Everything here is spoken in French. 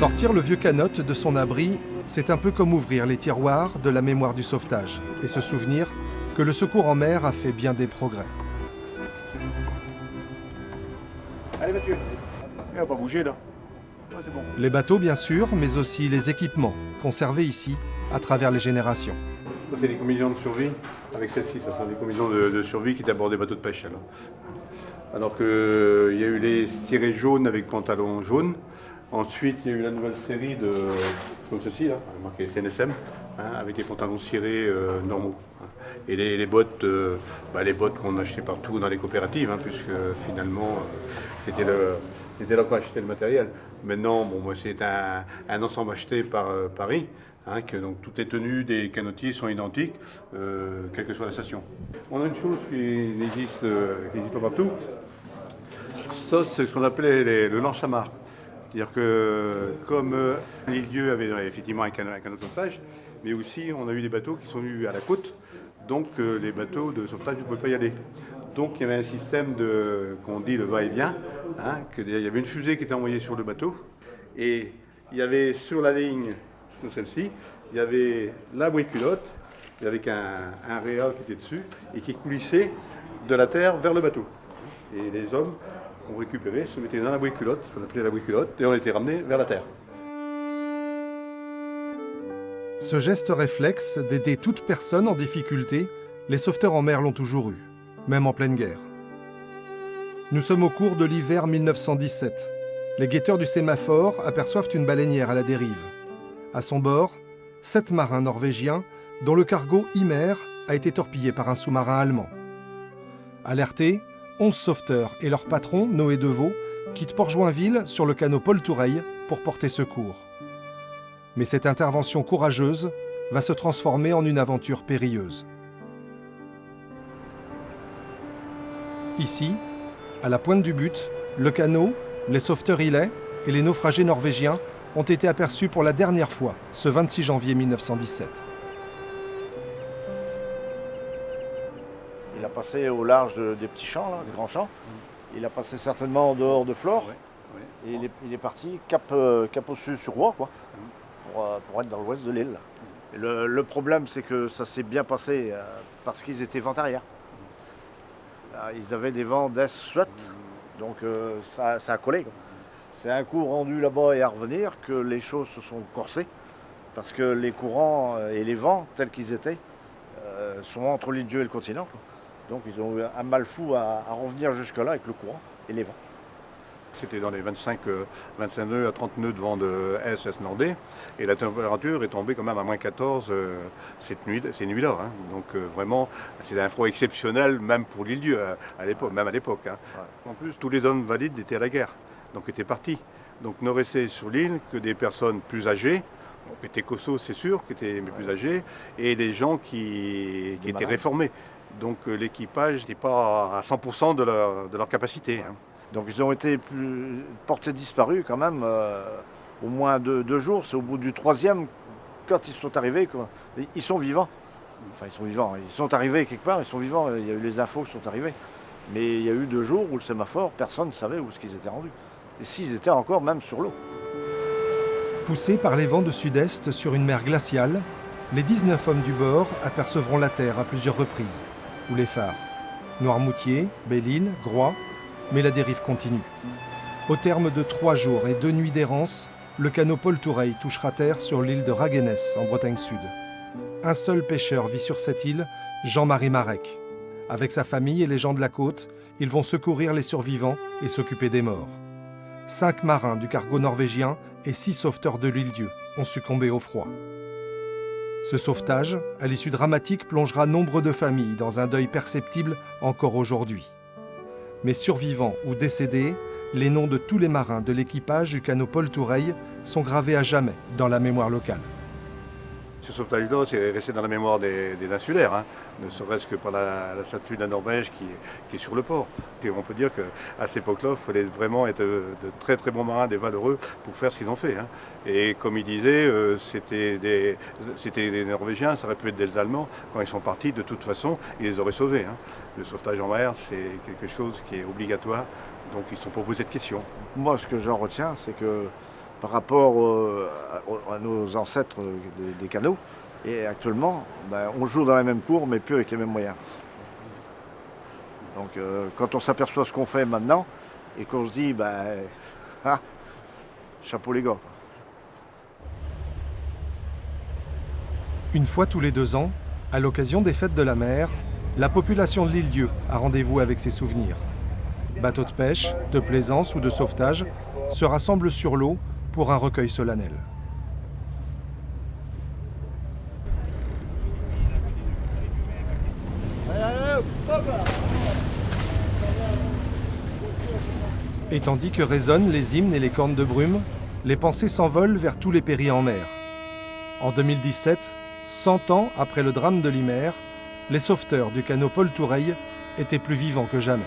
Sortir le vieux canotte de son abri, c'est un peu comme ouvrir les tiroirs de la mémoire du sauvetage et se souvenir que le secours en mer a fait bien des progrès. Allez Mathieu, on va pas bouger là. Ouais, c'est bon. Les bateaux bien sûr, mais aussi les équipements conservés ici à travers les générations. Ça c'est les combinaisons de survie avec celle-ci, ça sont des combinaisons de survie qui étaient à bord des bateaux de pêche. Alors qu'il y a eu les cirés jaunes avec pantalon jaune. Ensuite, il y a eu la nouvelle série de, comme ceci, là, marqué CNSM, avec des pantalons cirés normaux. Et les bottes, les bottes qu'on achetait partout dans les coopératives, puisque finalement, c'était là qu'on achetait le matériel. Maintenant, c'est un ensemble acheté par Paris, que donc toutes les tenues des canotiers sont identiques, quelle que soit la station. On a une chose qui n'existe pas partout, ça c'est ce qu'on appelait le lance-amarre. C'est-à-dire que comme l'île-dieu avait effectivement un canot de sauvetage, mais aussi on a eu des bateaux qui sont venus à la côte, donc les bateaux de sauvetage ne pouvaient pas y aller. Donc il y avait un système qu'on dit le va-et-vient, il y avait une fusée qui était envoyée sur le bateau, et il y avait sur la ligne, sur celle-ci, il y avait la bouée-culotte, avec un réa qui était dessus, et qui coulissait de la terre vers le bateau. Et les hommes qu'on récupérait se mettaient dans la bouée-culotte, ce qu'on appelait la bouée-culotte, et on était ramenés vers la terre. Ce geste réflexe d'aider toute personne en difficulté, les sauveteurs en mer l'ont toujours eu, même en pleine guerre. Nous sommes au cours de l'hiver 1917. Les guetteurs du sémaphore aperçoivent une baleinière à la dérive. À son bord, 7 marins norvégiens, dont le cargo Ymer a été torpillé par un sous-marin allemand. Alertés, 11 sauveteurs et leur patron, Noé Deveau, quittent Port-Joinville sur le canot Paul Toureille pour porter secours. Mais cette intervention courageuse va se transformer en une aventure périlleuse. Ici, à la pointe du but, le canot, les sauveteurs ilais et les naufragés norvégiens ont été aperçus pour la dernière fois ce 26 janvier 1917. Il a passé au large des petits champs, là, des grands champs. Il a passé certainement en dehors de Flore. Et il est parti cap au sud sur Rouen, quoi, pour être dans l'ouest de l'île. Le problème, c'est que ça s'est bien passé parce qu'ils étaient vent arrière. Ils avaient des vents d'est-ouest, donc ça a collé, quoi. C'est un coup rendu là-bas et à revenir que les choses se sont corsées, parce que les courants et les vents, tels qu'ils étaient, sont entre l'île-dieu et le continent, quoi. Donc ils ont eu un mal fou à revenir jusque-là avec le courant et les vents. C'était dans les 25 nœuds à 30 nœuds de vent de S nordais, et la température est tombée quand même à moins 14 ces nuits-là. Donc vraiment, c'est un froid exceptionnel, même pour l'île-dieu à l'époque. Ouais. En plus, tous les hommes valides étaient à la guerre, donc étaient partis. Donc ne restaient sur l'île que des personnes plus âgées, qui étaient costauds c'est sûr, qui étaient plus âgés, et des gens qui étaient réformés. Donc l'équipage n'était pas à 100% de leur capacité. Donc ils ont été portés disparus quand même au moins 2 jours. C'est au bout du 3e, quand ils sont arrivés, quoi. Ils sont vivants. Enfin, ils sont vivants. Ils sont arrivés quelque part, ils sont vivants. Il y a eu les infos qui sont arrivées. Mais il y a eu 2 jours où le sémaphore, personne ne savait où est-ce qu'ils étaient rendus. Et s'ils étaient encore même sur l'eau. Poussés par les vents de sud-est sur une mer glaciale, les 19 hommes du bord apercevront la terre à plusieurs reprises, ou les phares. Noirmoutier, Belle-Île, Groix, mais la dérive continue. Au terme de 3 jours et 2 nuits d'errance, le canot Paul Toureille touchera terre sur l'île de Raguenès, en Bretagne Sud. Un seul pêcheur vit sur cette île, Jean-Marie Marek. Avec sa famille et les gens de la côte, ils vont secourir les survivants et s'occuper des morts. 5 marins du cargo norvégien et 6 sauveteurs de l'île-dieu ont succombé au froid. Ce sauvetage, à l'issue dramatique, plongera nombre de familles dans un deuil perceptible encore aujourd'hui. Mais survivants ou décédés, les noms de tous les marins de l'équipage du canot Paul Toureille sont gravés à jamais dans la mémoire locale. Ce sauvetage-là, c'est resté dans la mémoire des insulaires, ne serait-ce que par la statue de la Norvège qui est sur le port. Et on peut dire qu'à cette époque-là, il fallait vraiment être de très très bons marins, des valeureux, pour faire ce qu'ils ont fait. Et comme il disait, c'était des Norvégiens, ça aurait pu être des Allemands. Quand ils sont partis, de toute façon, ils les auraient sauvés. Le sauvetage en mer, c'est quelque chose qui est obligatoire, donc ils ne se sont pas posés de questions. Moi, ce que j'en retiens, c'est que par rapport à nos ancêtres des canaux. Et actuellement, on joue dans la même cour, mais plus avec les mêmes moyens. Donc quand on s'aperçoit ce qu'on fait maintenant, et qu'on se dit, chapeau les gars. Une fois tous les 2 ans, à l'occasion des fêtes de la mer, la population de l'île-Dieu a rendez-vous avec ses souvenirs. Bateaux de pêche, de plaisance ou de sauvetage se rassemblent sur l'eau pour un recueil solennel. Et tandis que résonnent les hymnes et les cornes de brume, les pensées s'envolent vers tous les péris en mer. En 2017, 100 ans après le drame de l'Imer, les sauveteurs du canot Paul Toureille étaient plus vivants que jamais.